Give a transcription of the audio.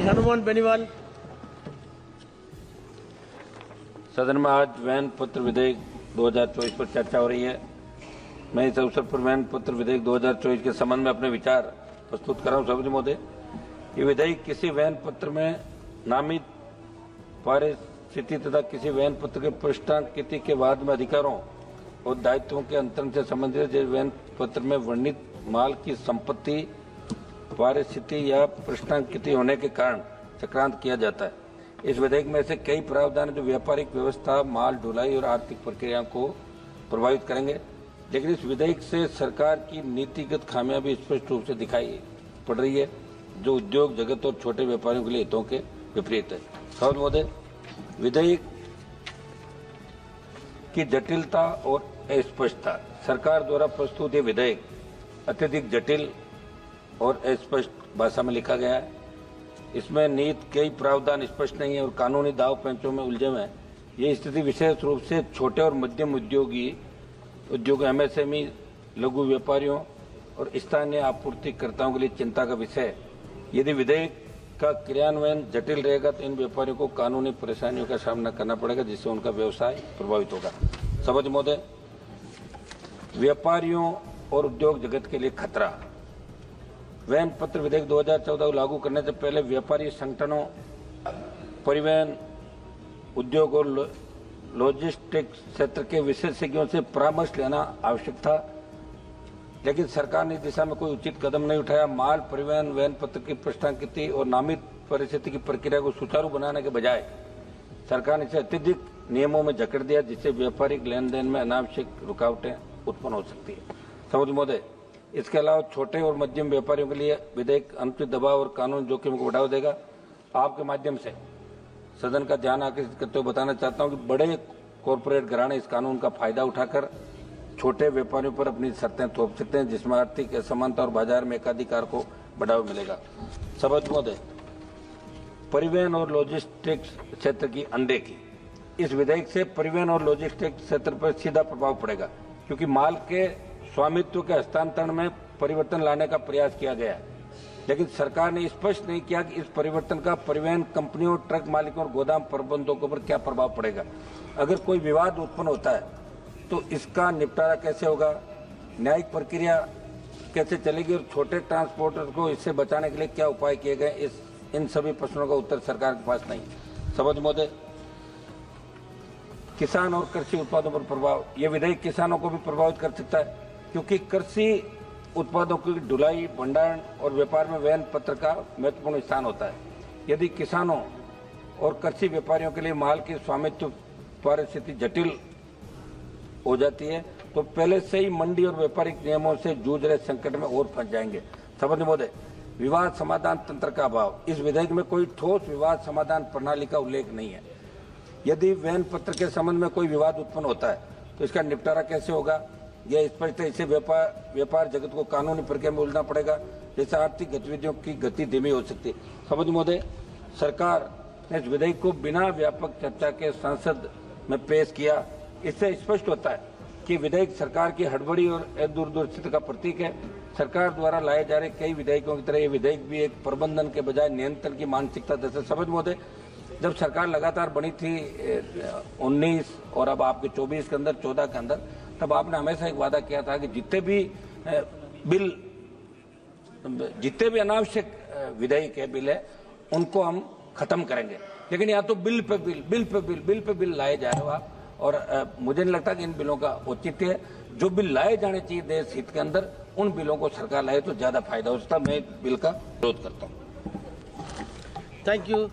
हनुमान बेनीवाल। सदन में आज वैन पत्र विधेयक 2024 पर चर्चा हो रही है। मैं इस अवसर पर वैन पत्र विधेयक 2024 के संबंध में अपने विचार प्रस्तुत कर रहा हूँ। सभापति महोदय, ये विधेयक किसी वैन पत्र में नामित पारिस्थिति तथा किसी वैन पत्र के पृष्ठांकित के बाद में अधिकारों और दायित्वों के अंतरण से संबंधित जिस वैन पत्र में वर्णित माल की संपत्ति पारिस्थिति या पृष्ठांकित होने के कारण संक्रांत किया जाता है। इस विधेयक में से कई प्रावधान जो व्यापारिक व्यवस्था, माल ढुलाई और आर्थिक प्रक्रिया को प्रभावित करेंगे, लेकिन इस विधेयक से सरकार की नीतिगत खामियां भी स्पष्ट रूप से दिखाई पड़ रही है, जो उद्योग जगत और छोटे व्यापारियों के लिए हितों के विपरीत है। सभापति महोदय, विधेयक की जटिलता और अस्पष्टता। सरकार द्वारा प्रस्तुत ये विधेयक अत्यधिक जटिल और अस्पष्ट भाषा में लिखा गया है। इसमें निहित कई प्रावधान स्पष्ट नहीं है और कानूनी दाव पेंचों में उलझे हुए हैं। ये स्थिति विशेष रूप से छोटे और मध्यम उद्योग एमएसएमई, लघु व्यापारियों और स्थानीय आपूर्तिकर्ताओं के लिए चिंता का विषय है। यदि विधेयक का क्रियान्वयन जटिल रहेगा तो इन व्यापारियों को कानूनी परेशानियों का सामना करना पड़ेगा, जिससे उनका व्यवसाय प्रभावित होगा। सभापति महोदय, व्यापारियों और उद्योग जगत के लिए खतरा। वैन पत्र विधेयक 2014 को लागू करने से पहले व्यापारी संगठनों, परिवहन उद्योग और लॉजिस्टिक्स क्षेत्र के विशेषज्ञों से परामर्श लेना आवश्यक था, लेकिन सरकार ने इस दिशा में कोई उचित कदम नहीं उठाया। माल परिवहन वैन पत्र की पृष्ठांकित और नामित परिस्थिति की प्रक्रिया को सुचारू बनाने के बजाय सरकार ने इसे अत्यधिक नियमों में जकड़ दिया, जिससे व्यापारिक लेन देन में अनावश्यक रुकावटें उत्पन्न हो सकती है। सभापति महोदय, इसके अलावा छोटे और मध्यम व्यापारियों के लिए विधेयक अनुचित दबाव और कानून जोखिम को बढ़ावा देगा। आपके माध्यम से सदन का ध्यान आकर्षित करते हुए बताना चाहता हूं कि बड़े कॉरपोरेट घराने इस कानून का फायदा उठाकर छोटे व्यापारियों पर अपनी शर्तें थोप सकते हैं, जिसमें आर्थिक असमानता और बाजार में एकाधिकार को बढ़ावा मिलेगा। सभापति महोदय, परिवहन और लॉजिस्टिक्स क्षेत्र की अनदेखी। इस विधेयक से परिवहन और लॉजिस्टिक्स क्षेत्र पर सीधा प्रभाव पड़ेगा, क्योंकि माल के स्वामित्व के हस्तांतरण में परिवर्तन लाने का प्रयास किया गया है, लेकिन सरकार ने स्पष्ट नहीं किया कि इस परिवर्तन का परिवहन कंपनियों, ट्रक मालिकों और गोदाम प्रबंधकों पर क्या प्रभाव पड़ेगा। अगर कोई विवाद उत्पन्न होता है तो इसका निपटारा कैसे होगा, न्यायिक प्रक्रिया कैसे चलेगी और छोटे ट्रांसपोर्टर को इससे बचाने के लिए क्या उपाय किए गए, इन सभी प्रश्नों का उत्तर सरकार के पास नहीं। सभापति महोदय, किसान और कृषि उत्पादों पर प्रभाव। यह विधेयक किसानों को भी प्रभावित कर सकता है, क्योंकि कृषि उत्पादों की ढुलाई, भंडारण और व्यापार में वैन पत्र का महत्वपूर्ण स्थान होता है। यदि किसानों और कृषि व्यापारियों के लिए माल की स्वामित्व परिस्थिति जटिल हो जाती है तो पहले से ही मंडी और व्यापारिक नियमों से जूझ रहे संकट में और फंस जाएंगे। सभापति महोदय, विवाद समाधान तंत्र का अभाव। इस विधेयक में कोई ठोस विवाद समाधान प्रणाली का उल्लेख नहीं है। यदि वैन पत्र के संबंध में कोई विवाद उत्पन्न होता है तो इसका निपटारा कैसे होगा, यह स्पष्ट है। इसे व्यापार जगत को कानूनी प्रक्रिया में उलझना पड़ेगा, जैसे आर्थिक गतिविधियों की गति धीमी हो सकती है। सभापति महोदय, सरकार ने इस विधेयक को बिना व्यापक चर्चा के संसद में पेश किया। इससे स्पष्ट होता है कि विधेयक सरकार की हड़बड़ी और दूरदर्शिता का प्रतीक है। सरकार द्वारा लाए जा रहे कई विधेयकों की तरह ये विधेयक भी एक प्रबंधन के बजाय नियंत्रण की मानसिकता दर्शाता है। सभापति महोदय, जब सरकार लगातार बनी थी 19 और अब आपके 24 के अंदर, 14 के अंदर, तब आपने हमेशा एक वादा किया था कि जितने भी अनावश्यक विधेयक है, बिल है, उनको हम खत्म करेंगे। लेकिन यहाँ तो बिल पे बिल लाए जा रहे हो आप, और मुझे नहीं लगता कि इन बिलों का औचित्य है। जो बिल लाए जाने चाहिए देश हित के अंदर, उन बिलों को सरकार लाए तो ज्यादा फायदा हो सकता है। मैं बिल का विरोध करता हूँ। Thank you.